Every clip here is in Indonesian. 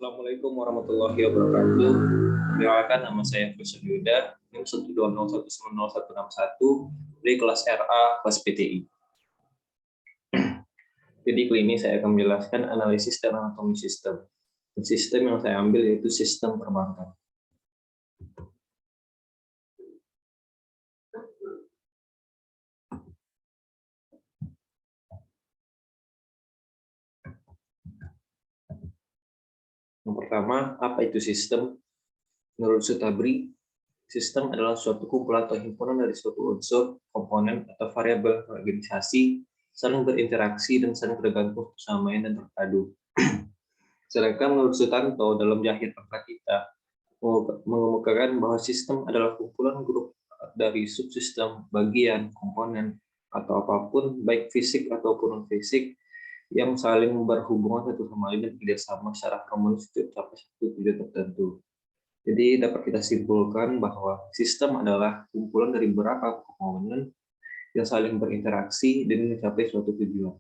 Assalamualaikum warahmatullahi wabarakatuh. Perkenalkan, nama saya Profesor Yuda, NIM 120110161 dari kelas RA, kelas PTI. Jadi kali ini saya akan menjelaskan analisis dan anatomi sistem. Sistem yang saya ambil yaitu sistem perbankan. Yang pertama, apa itu sistem? Menurut Sutabri, sistem adalah suatu kumpulan atau himpunan dari suatu unsur, komponen, atau variabel organisasi, saling berinteraksi dan saling bergantung, kesamaan dan terpadu. Sedangkan menurut Sutanto, dalam Jahit Angka Kita, mengemukakan bahwa sistem adalah kumpulan grup dari subsistem, bagian, komponen, atau apapun, baik fisik ataupun non-fisik, yang saling berhubungan satu sama lain dan kerjasama secara harmonis untuk mencapai satu tujuan tertentu. Jadi dapat kita simpulkan bahwa sistem adalah kumpulan dari beberapa komponen yang saling berinteraksi dan mencapai suatu tujuan.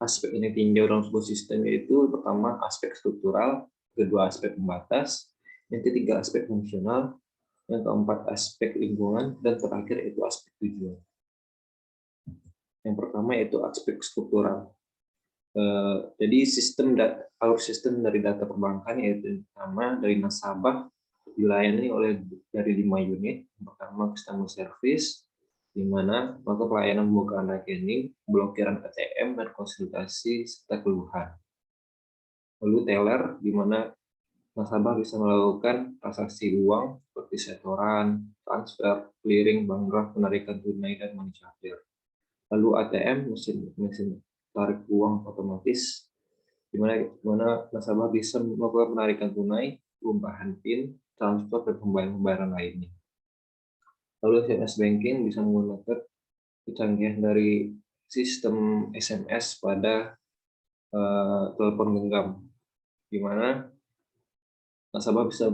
Aspek yang ditinjau dalam sebuah sistem yaitu pertama aspek struktural, kedua aspek pembatas, yang ketiga aspek fungsional, yang keempat aspek lingkungan, dan terakhir itu aspek tujuan. Yang pertama yaitu aspek struktural. Jadi alur sistem dari data perbankan yaitu pertama dari nasabah dilayani oleh dari 5 unit. Yang pertama customer service, di mana melakukan pelayanan pembukaan rekening, blokiran ATM, dan konsultasi serta keluhan. Lalu teller, di mana nasabah bisa melakukan transaksi uang seperti setoran, transfer, clearing, bank draft, penarikan tunai, dan money changer. Lalu ATM, mesin tarik uang otomatis, di mana nasabah bisa melakukan penarikan tunai, perubahan PIN, transfer, dan pembayaran lainnya. Lalu SMS banking bisa menggunakan kecanggihan dari sistem SMS pada telepon genggam, di mana nasabah bisa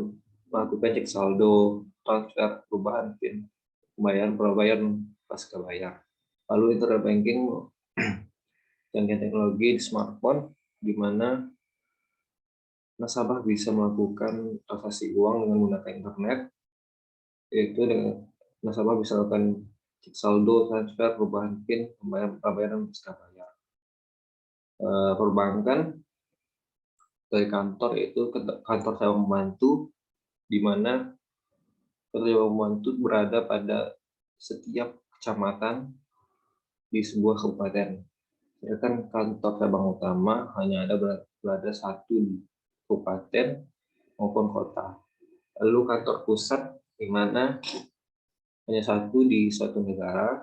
melakukan cek saldo, transfer, perubahan PIN, pembayaran pasca bayar. Lalu internet banking, canggihan teknologi di smartphone, di mana nasabah bisa melakukan transaksi uang dengan menggunakan internet, yaitu dengan nasabah bisa melakukan cek saldo, transfer, perubahan PIN, pembayaran pasca bayar. Perbankan dari kantor itu kantor sewa membantu, di mana kantor sewa membantu berada pada setiap kecamatan di sebuah kabupaten. Sedangkan kantor cabang utama hanya ada berada satu di kabupaten maupun kota. Lalu kantor pusat di mana hanya satu di suatu negara,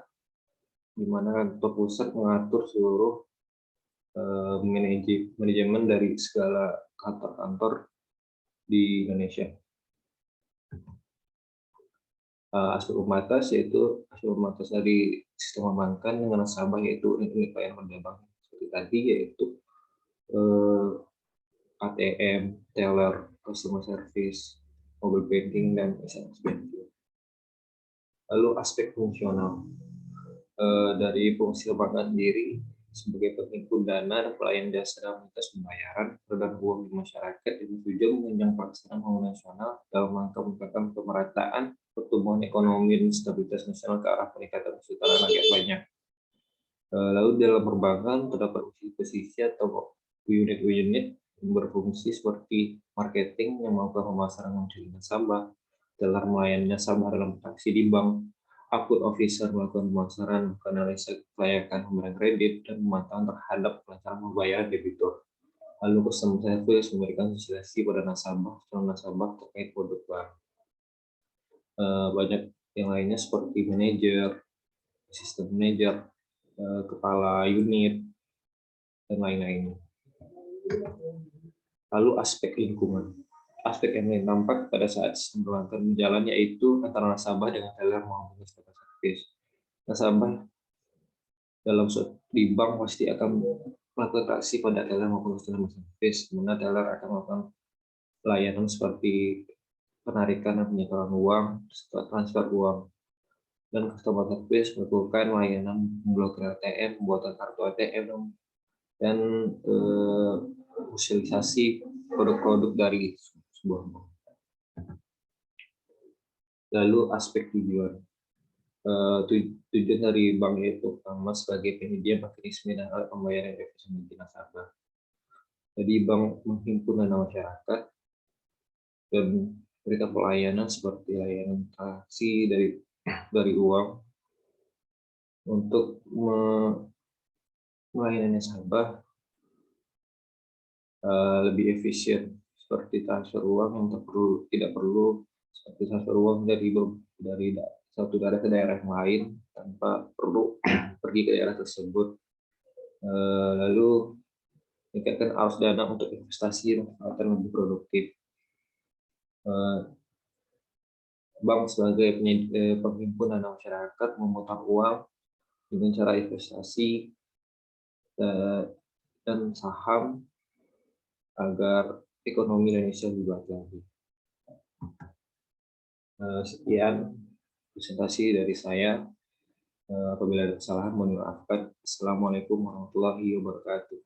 di mana kantor pusat mengatur seluruh manajemen dari segala kantor-kantor di Indonesia. Aspek pembatas yaitu aspek pembatas dari sistem perbankan dengan nasabah yaitu unit-unit pelayanan perbankan seperti tadi, yaitu ATM, teller, customer service, mobile banking, dan SMS banking. Lalu aspek fungsional dari fungsi perbankan sendiri sebagai penghimpun dana dan pelayan jasa dalam lintas pembayaran terhadap uang di masyarakat dengan tujuan menunjang pelaksanaan pembangunan nasional dalam rangka meningkatkan pemerataan pertumbuhan ekonomi dan stabilitas nasional ke arah peningkatan kesejahteraan rakyat banyak. Lalu dalam perbankan terdapat posisi atau unit-unit yang berfungsi seperti marketing yang melakukan pemasaran mencari nasabah, teller melayani nasabah dalam transaksi di bank, akun officer melakukan pemasaran, analisa kelayakan pemberian kredit, dan pemantauan terhadap pelancaran pembayaran debitur. Lalu customer service memberikan sosialisasi pada calon nasabah terkait produk bank. Banyak yang lainnya seperti manajer, sistem manajer, kepala unit, dan lain-lainnya. Lalu aspek lingkungan. Aspek yang nampak pada saat sistem perbankan berjalan yaitu antara nasabah dengan teller maupun customer service. Nasabah di bank pasti akan melakukan transaksi pada teller maupun customer service, di mana teller akan melakukan pelayanan seperti penarikan dan penyetoran uang, transfer uang, dan customer service melakukan layanan memblokir ATM, pembuatan kartu ATM, dan sosialisasi produk-produk dari sebuah bank. Lalu aspek tujuan. Tujuan dari bank itu pertama sebagai penyedia mekanisme dan alat pembayaran yang efisien bagi nasabah. Jadi bank menghimpun dana masyarakat dan memberikan pelayanan seperti layanan transaksi dari uang untuk melayani nasabah lebih efisien, seperti transfer uang yang tidak perlu seperti transfer uang dari satu daerah ke daerah yang lain tanpa perlu pergi ke daerah tersebut. Lalu meningkatkan arus dana untuk investasi dan lebih produktif. Bank sebagai penghimpun dana masyarakat memutar uang dengan cara investasi dan saham agar ekonomi Indonesia lebih baik lagi. Sekian presentasi dari saya. Apabila ada kesalahan, mohon dimaafkan. Assalamualaikum warahmatullahi wabarakatuh.